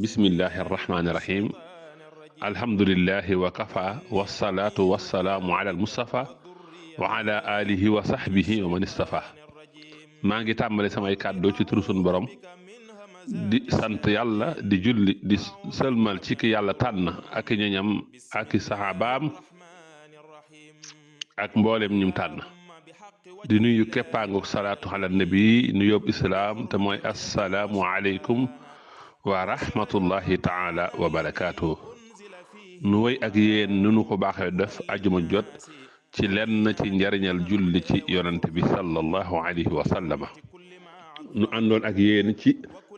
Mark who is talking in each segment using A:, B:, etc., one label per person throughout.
A: bismillahi arrahmani irrahim alhamdulillahi wa kafa wasalaatu wasalaamu ala almustafa wa ala alihi wa sahbihi wa man istafa maa ngi tàmbale samay kàddu ci turu sunu borom di sant yàlla di julli di sëlmal ci ki yàlla tànn ak ñoñam ak saxaabaam ak mboolem ñum tànn di nuyu keppaangook salaatu ala nabi nu yóbbu islaam te mooy assalaamu aleykum wa rahmatullahi taala wa barakaatu nu wéy ak yéen nu nu ko baaxee def ajuma jot ci lenn ci njariñal julli ci yonent bi sallallahu alayhi wa sallama nu àndoon ak yéen ci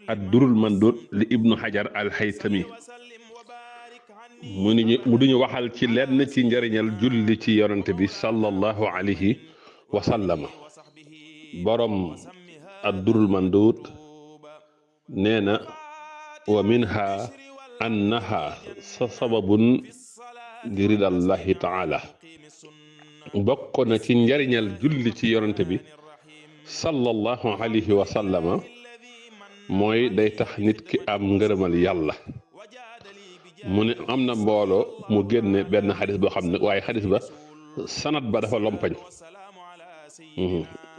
A: ad-durul mandud li ibnu hajar al-haytami mu duñu waxal ci lenn ci njariñal julli ci yonent bi sallallahu alayhi wa sallama borom ad-durul mandud nee na wa minha annaha sababun li ridallahi taala bokk na ci njariñal julli ci yonante bi sallallahu alayhi wa sallama mooy day tax nit ki am ngërëmal yàlla mu ne am na mbooloo mu génne benn xadis boo xam ne waaye xadis ba sanad ba dafa lompañ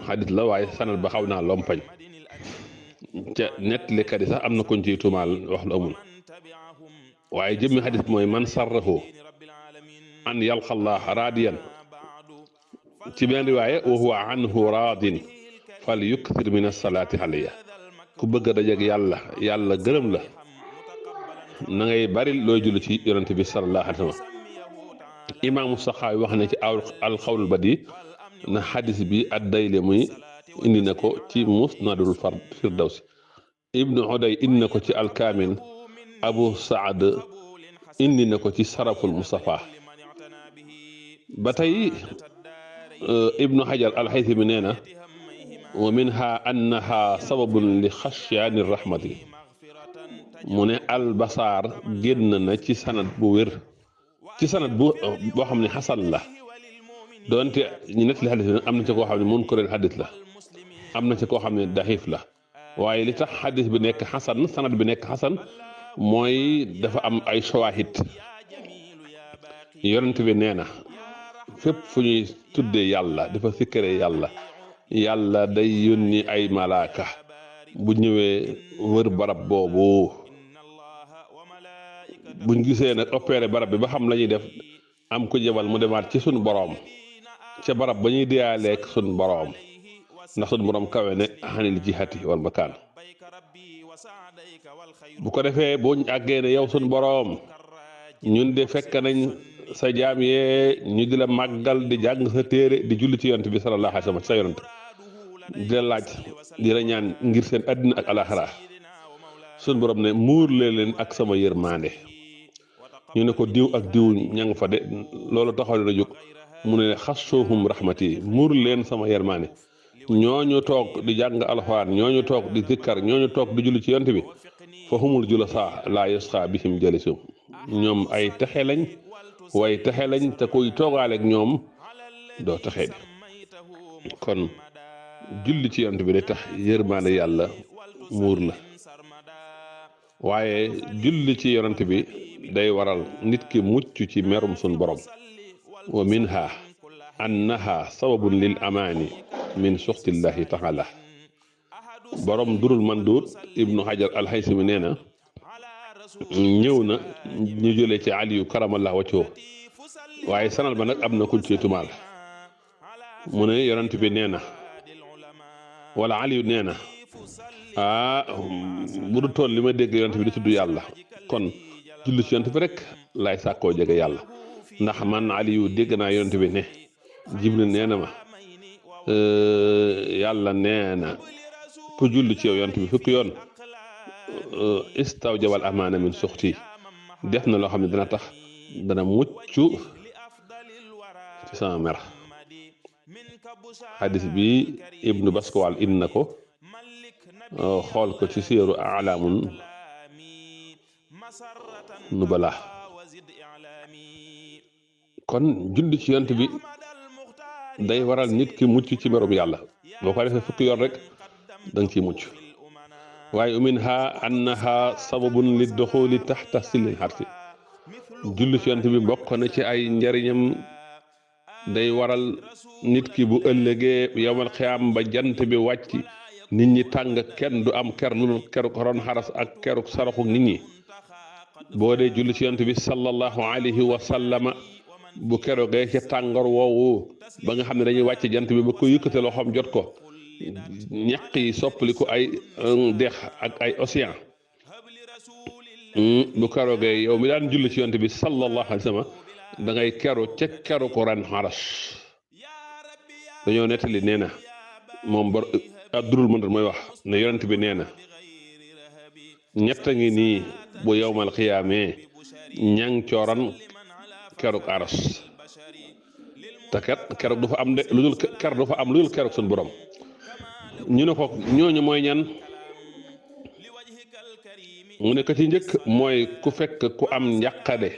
A: xadis la waaye sanad ba xaw naa lompañ ca nettalikat yi sax am na koñ ciy tuumaal wax lu amul waaye jëmmi xadis mooy man sarrahu an yalqallah raadiyan ci benn riwaaya wa huwa anhu raadin fal yukthir min as-salaati alayya ku bëgg a dajeek yàlla gërëm la na ngay bari looy julli ci yonente bi sallallahu alayhi wa sallam imaamu Saxaawi wax na ci al-Qawlul Badi na xadis bi ad-Dayli muy indi na ko ci musnadul firdawsi ibnu Uday indi na ko ci alkaamil abu saad indi na ko ci saraful mustafa ba tey ibnu hajar alxaytami nee na wa minha annaha sababun li xashyaani rahmati mu ne albasaar génn na ci sanad bu wér ci sanad boo xam ne xasan la doonte ñu nettali xadis bi am na ci koo xam ne munkarul xadis la am na ci koo xam ne daxiif la waaye li tax xadis bi nekk xasan sanad bi nekk xasan mooy dafa am ay shawaahid yonent bi nee na fépp fu ñuy tuddee yàlla dafa sikkare yàlla day yónni ay malaaka bu ñëwee wër barab boobu buñ gisee nag opéré barab bi ba xam la ñuy def am ko jëbal mu demaat ci sun boroom ca barab ba ñuy diyaaleek sun boroom ndax sun boroom kawe ne xanil jihati wal makaan bu ko defee buñ àggee ne yow sun boroom ñun de fekk nañ sa jaam yee ñu di la màggal di jàng sa téere di julli ci yonent bi sallallahu alayhi wa sallam sa yonent di la laaj di la ñaan ngir seen àddina ak alaxira sun boroom ne muur leen ak sama yërmaande ñu ne ko diw ak diw ña nga fa de loolu taxaw na jóg mu ne xasoohum rahmati muur leen sama yërmaande ñooñu toog di jàng alxuraan ñooñu toog di zikkar ñooñu toog di julli ci yonent bi fa humul julasaa laa yasqa bihim jalisum ñoom ay texe lañ way texe lañ te kuy toogaaleeg ñoom doo texe di kon julli ci yonent bi day tax yërmaande yàlla muur la waaye julli ci yonent bi day waral nit ki mucc ci merum sun borom wa minha annaha sababun lil amaani min suxtillahi taala borom durul mandud ibnu hajar alxaysami nee na ñëw na ñu jëlee ci aliyu karamallah wacco waaye sanal ba nag am na kuñ ci tumaal mu ne yonent bi nee na wala aliyu nee na bu du toon li ma dégg yonent bi di tudd yàlla kon julli ci yonent bi rek laay sàkkoo jege yàlla ndax man aliyu dégg naa yonent bi ne jibril nee na ma yàlla nee na ku julli ci yow yonent bi fukki yoon istawjabal amaana min suxti def na loo xam ne dana tax dana mucc ci sama mer xadis bi ibnu baskowal indi na ko xool ko ci siiru alaamun nubala kon julli ci yonent bi day waral nit ki mucc ci merum yàlla boo ko defee fukki yoon rek da nga ciy mucc waaye minha annaha sababun li duxuli taxta sillil xarsi julli ci yonent bi bokk na ci ay njariñam day waral nit ki bu ëllëgee yowmal xiyaam ba jant bi wàcc nit ñi tàng kenn du am ker lu keruk ron xaras ak keruk saraxu nit ñi boo dee julli ci yonent bi sallallahu alayhi wa sallama bu kerogee ca tàngoor woowu ba nga xam ne dañuy wàcc jant bi ba ko yëkkate loxoom jot ko ñaq yi soppali ko ay dex ak ay océan bu kerogee yow mi daan julli ci yonent bi sallallahu alayhi wa sallam da ngay keru ca keru ko ren xaras dañoo nettali nee na moom bor Abdurul Mundir mooy wax ne yonent bi nee na ñett a ngi nii bu yowmal xiyaamee ñang cooran keruk aras te keruk du fa am de lu dul ker du fa am lu dul keruk suñu borom ñu ne ko ñooñu mooy ñan mu ne ko ci njëkk mooy ku fekk ku am njàqade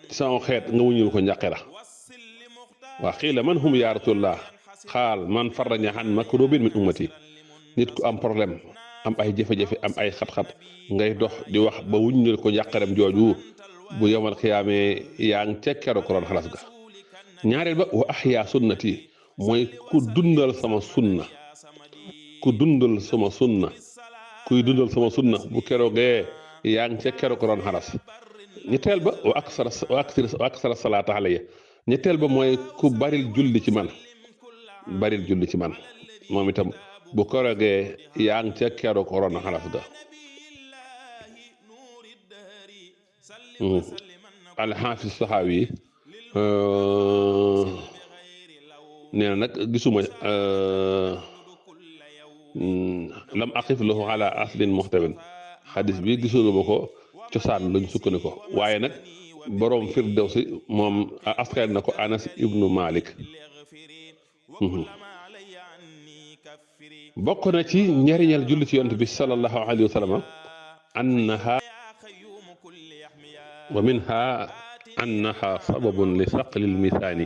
A: ci sama xeet nga wuñul ko njàqe la waa xiila man hum yaa rasulullah xaal man farraña xan makrubin min ummati nit ku am problème am ay jafe-jafe am ay xat-xat ngay dox di wax ba wuññul ko njàqarem jooju bu yowmal xiyaamee yaa ngi ca keroog ron xalas ga ñaareel ba wa ahyaa sunnati mooy ku dundal sama sunna ku dundal sama sunna kuy dundal sama sunna bu keroogee yaa ngi ca keroog ron xalas ñetteel ba wa aksara salaata alayya ñetteel ba mooy ku baril julli ci man moom itam bu keroogee yaa ngi ca keroog ron xalas ga alxaafis saxaawi nee na nag gisuma lam aqif lahu ala aslin muxtawin xadis bi gisuma ko cosaan lañ sukkandiku waaye nag boroom Firdawsi moom askan na ko Anas ibnu Malik bokk na ci njariñal julli ci yonent bi sallallahu alayhi wa sallam annaha wa minha annaha sababun li saqlil misaani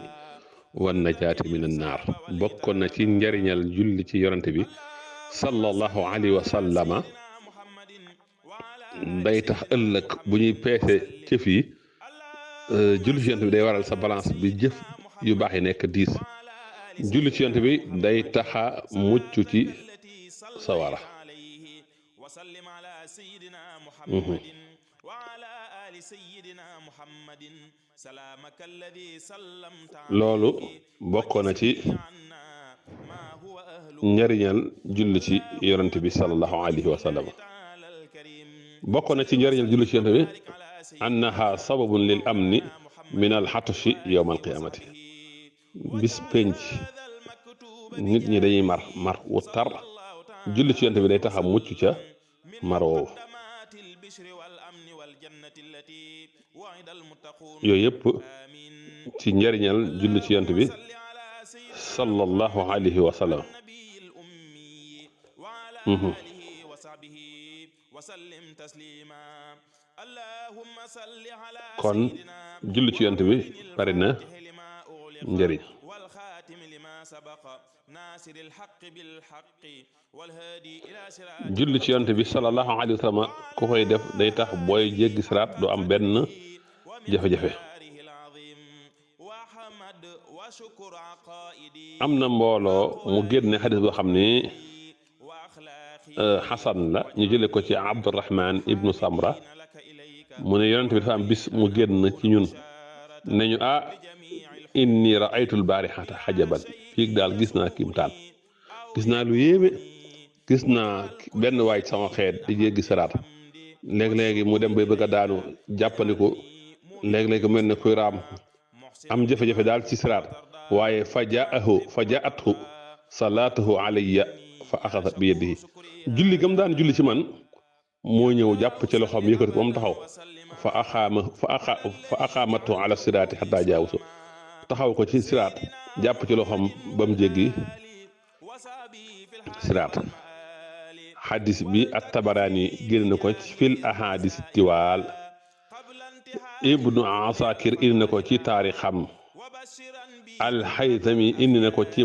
A: wan najaati min annaar bokk na ci njariñal julli ci yonent bi sallallahu alayhi wa sallama day tax ëllëg bu ñuy peese jëf yi julli ci yonent bi day waral sa balance bi jëf yu baax yi nekk 10 julli ci yonent bi day taxa mucc ci sawara loolu bokk na ci njariñal julli ci yonent bi sallallahu alayhi wa sallam bokk na ci njariñal julli ci yonent bi annaha sababun lil amni min al xatashi yowma alqiyamati bis penc nit ñi dañuy mar wu tar julli ci yonent bi day tax a mucc ca mar woowu yooyu yëpp ci njariñal julli ci yonent bi sallallahu alayhi wa sallam kon julli ci yonent bi bari na njariñ julli ci yonent bi sallallahu alayhi wa sallam ku koy def day tax booy jéggi siraat du am benn jafe-jafe am na mbooloo mu génne xadis boo xam ni xasan la ñu jële ko ci Abdurahman ibnu Samra mu ne yonent bi dafa am bis mu génn ci ñun ne ñu inni raaytul baarixata xajaban fii daal gis naa kimtaan gis naa lu yéeme gis naa benn waay sama xeet di jéggi siraat léeg-léegi mu dem bay bëgg a daanu jàppandiku léeg-léegi mel ne kuy raam am jafe-jafe daal ci siraat waaye fa jaathu salaatuhu alayya fa axasat bi yadihi julli gam daan julli ci man moo ñëw jàpp ci loxoom yëkkati ko ba mu taxaw fa axaamatu ala siraati xataa jaawusu taxaw ko ci siraat jàpp ci loxoom ba mu jéggi siraat xadis bi at-Tabaraani génn na ko fil ahadis tiwaal ibnu Asakir indi na ko ci taarixam al-Haythami indi na ko ci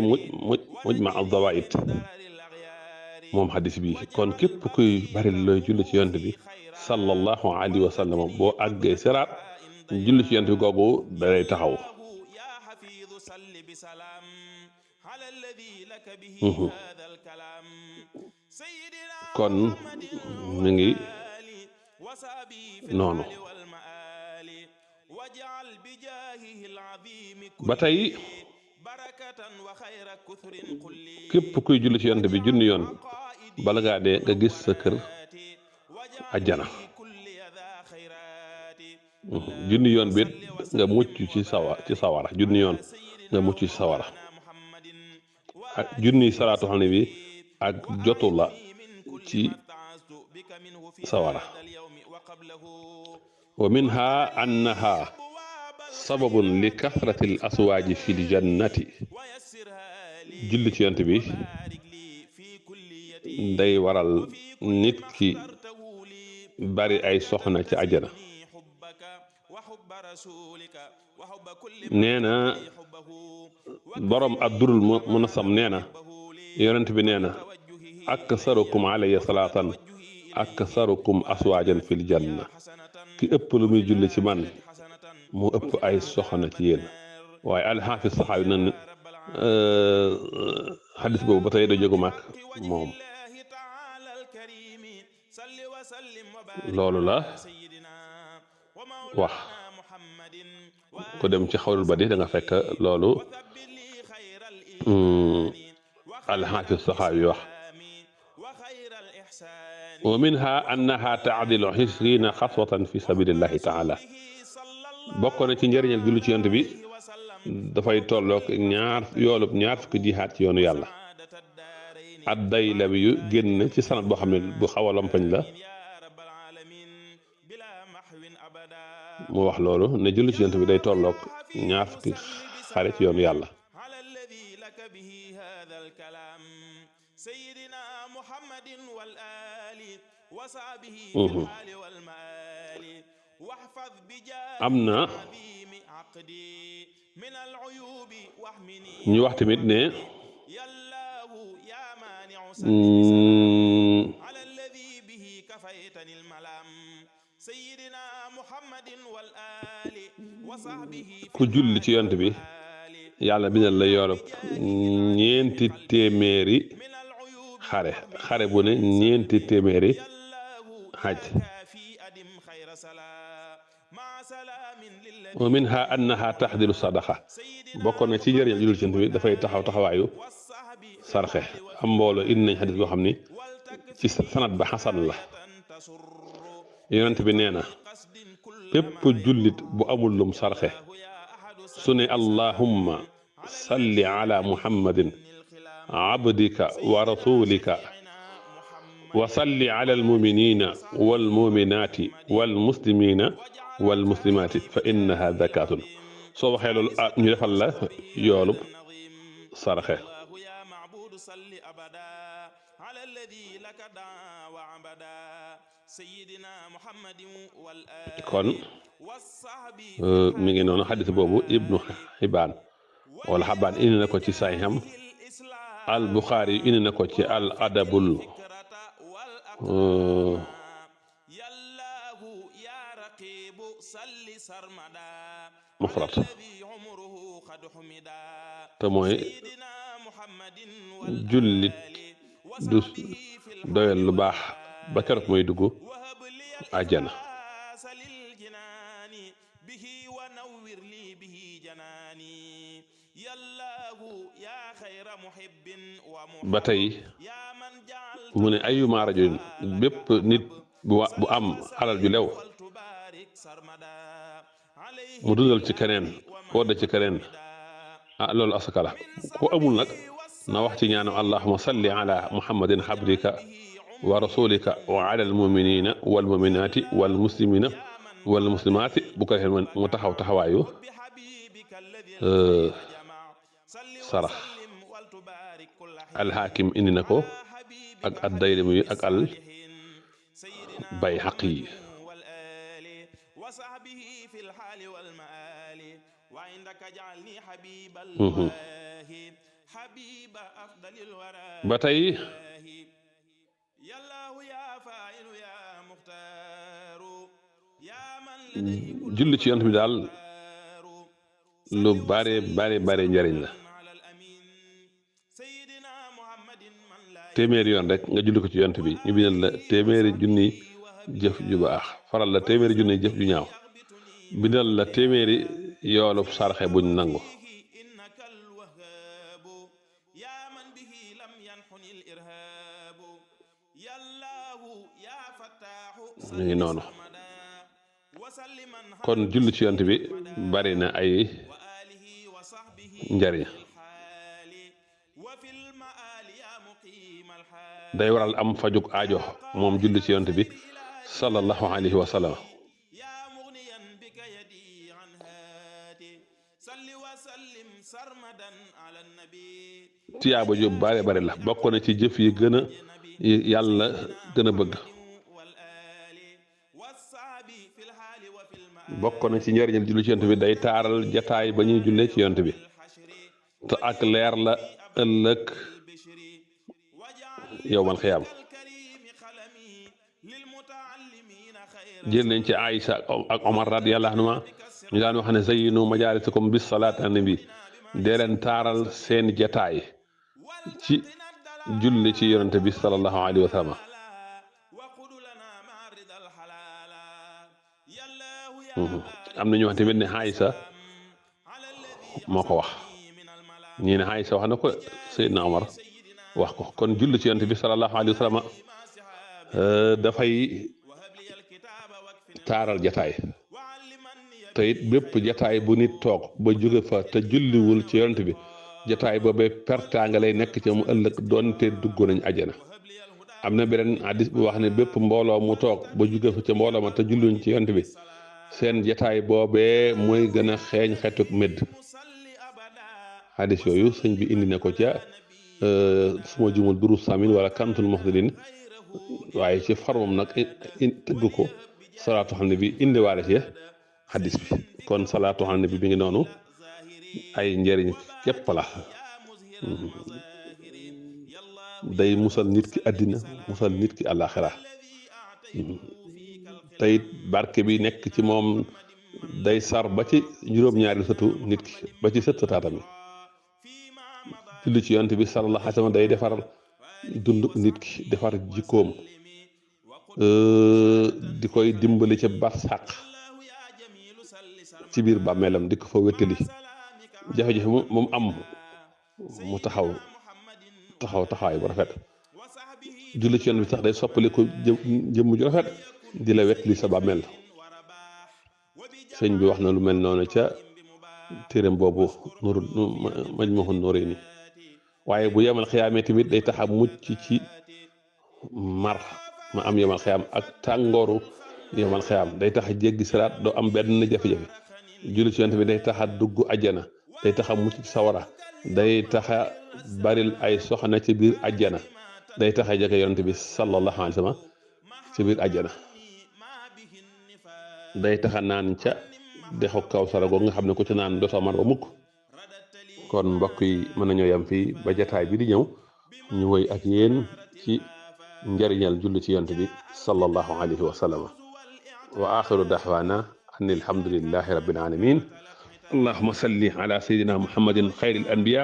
A: mujma az-zawaid moom xadis bi kon képp kuy bari looy julli ci yonent bi sallallahu alayhi wa sallam boo àggee siraat julli ci yonent bi googu dalay taxaw. kon mi ngi noonu ba tey képp kuy julli ci yonent bi junni yoon bala ngaa dee nga gis sa kër ajjana. junni yoon bi nga mucc ci sawara junni yoon nga mucc ci sawara ak junni salaatu xam ne bi ak jotu la ci sawara. wa minha annaha sababun li kasrati l aswaaji fi l jannati julli ci yonent bi day waral nit ki bari ay soxna ci àjjana. nee na borom addurul munasam nee na yonent bi nee na aksarukum alayya salaatan aksarukum aswaajan fil janna ki ëpp lu muy julli ci man mu ëpp ay soxna ci yéen. waaye alxaafis saxaabi nan xadis boobu ba tey da jógu mag moom loolu la wax ko dem ci xawlul badi da nga fekk loolu alxaafis saxaabi wax. wa minha annaha taadilu 20 xaswatan fi sabilillahi taala bokk na ci njëriñal julli ci yonent bi dafay tolloog yoolub ñaar fukki jihaat ci yoonu yàlla. ad-Daylawi yu génn ci sanad boo xam ne bu xaw a lompañ la mu wax loolu ne julli ci yonent bi day tolloog ñaar fukki xare ci yoonu yàlla. am na ñu wax tamit ne ku julli ci yonent bi yàlla bindal la yoolub ñeenti téeméeri xare bu ne ñeenti téeméeri xaj. wa minha annaha taxdilu sadaqa bokkoon na ci njëriñ julli ci yonent bi dafay taxawaayu sarxe. am mbooloo indi nañ xadis boo xam ni ci sanad ba xasan la. yonent bi nee na bépp jullit bu amul lum sarxe su ne allahumma salli ala muhammadin abdika wa rasulika wa salli ala almuminina walmuminaati walmuslimina walmuslimaati fa innaha zakatun soo waxee loolu ñu defal la yoolub sarxe. kon mi ngi noonu xadis boobu ibnu xibaan wala xabaan indi na ko ci saxiixam al buxaari indi na ko ci al adabul mufrad te mooy jullit du doyal lu baax ba keroog mooy dugg àjjana. ba tey mu ne ayuma rajulin bépp nit bu am alal ju lew mu dundal ci keneen wadda ci keneen loolu asaka la. ku amul nag na wax ci ñaanam allahuma salli ala muhammadin habdika wa rasulika wa ala almuminina walmuminaati walmuslimina walmuslimaati bu ko defee mu taxaw taxawaayu sarax. alxaakim indi na ko ak ad-Daylami ak al Bayhaqi. ba tey julli ci yonent bi daal lu bare bare bare njariñ la. téeméeri yoon rek nga julli ko ci yonent bi ñu bindal la téeméeri junni jëf ju baax, faral la téeméeri junni jëf ju ñaaw, bindal la téeméeri yoolub sarxe buñ nangu. ñu ngi noonu. kon julli ci yonent bi bari na ay njariñ. day waral am fajug aajo moom julli ci yonent bi sallallahu alayhi wa sallam. tiyaaba ju bare bare la, bokk na ci jëf yi gën a yàlla gën a bëgg. bokk na ci njariñal julli ci yonent bi day taaral jataay ba ñuy jullee ci yonent bi, te ak leer la ëllëg yowmal xiyaam. jël nañ ci Aïcha ak Omar radiyallahu anhuma ñu daan wax ne zayyinu majaalisakum bis salaat an nabi, dee leen taaral seen jataay ci julli ci yonent bi sallallahu alayhi wa sallam. am na ñu wax tamit ne Aïcha moo ko wax, ñii ne Aïcha wax na ko, Seydina Omar wax ko. kon julli ci yonent bi sallallahu alayhi wa sallam dafay taaral jataay, te it bépp jataay bu nit toog ba jóge fa te julliwul ci yonent bi, jataay boobee pertaa nga lay nekk ci mu ëllëg doonte dugg nañ ajana. am na beneen hadis bu wax ne bépp mbooloo mu toog ba jóge fa ca mbooloo ma te julliwuñ ci yonent bi, seen jataay boobee mooy gën a xeeñ xetuk médd. hadis yooyu sëñ bi indi na ko ca suma jumul durus samin wala kantul muxdilin, waaye ci farmam nag tëgg ko salaatu xam ne bi indiwaale ci hadis bi. kon salaatu xam ne bi ngi noonu, ay njëriñ képp la. day musal nit ki àddina, musal nit ki àllaaxira. te it barke bi nekk ci moom day sar ba ci juróom-ñaari sëtu nit ki, ba ci sët sëtaatam yi. julli ci yonent bi sallallahu alayhi wa sallam day defar dund nit ki, defar jikkoom, di koy dimbali ca barsàq ci biir bàmmeelam, di ko fa wéttali jafe-jafe moom am mu taxawaay bu rafet. julli ci yonent bi sax day soppali ko jëmm ju rafet di la wéttali sa bàmmeel. sëñ bi wax na lu mel noonu ca téereem boobu Majmuhun Nurayni. waaye bu yemal xiyaamee tamit day tax a mucc ci mar ma am yemal xiyaam ak tàngooru yemal xiyaam, day tax a jéggi siraat doo am benn jafe-jafe. julli ci yonent bi day tax a dugg ajjana, day tax a mucc ci sawara, day tax a baril ay soxna ci biir ajjana, day tax a jege yonent bi sallallahu alayhi wa sallam ci biir ajjana, day tax a naan ca dexu Kawsara googu nga xam ne ku ci naan dootoo mar ba mukk. kon mbokk yi mën nañoo yam fii ba jataay bi di ñëw ñu woy ak yéen ci njariñal julli ci yonent bi sallallahu alayhi wa sallam. wa axiru daxwaana an alhamdulillahi rabbil alamin. allahuma salli ala sayidina muhammadin xayril anbiya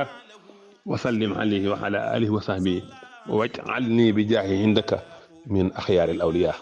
A: wa sallim alayhi wa ala alihi wa sahbihi waj'alni bi jaahi indaka min axyaaril awliya.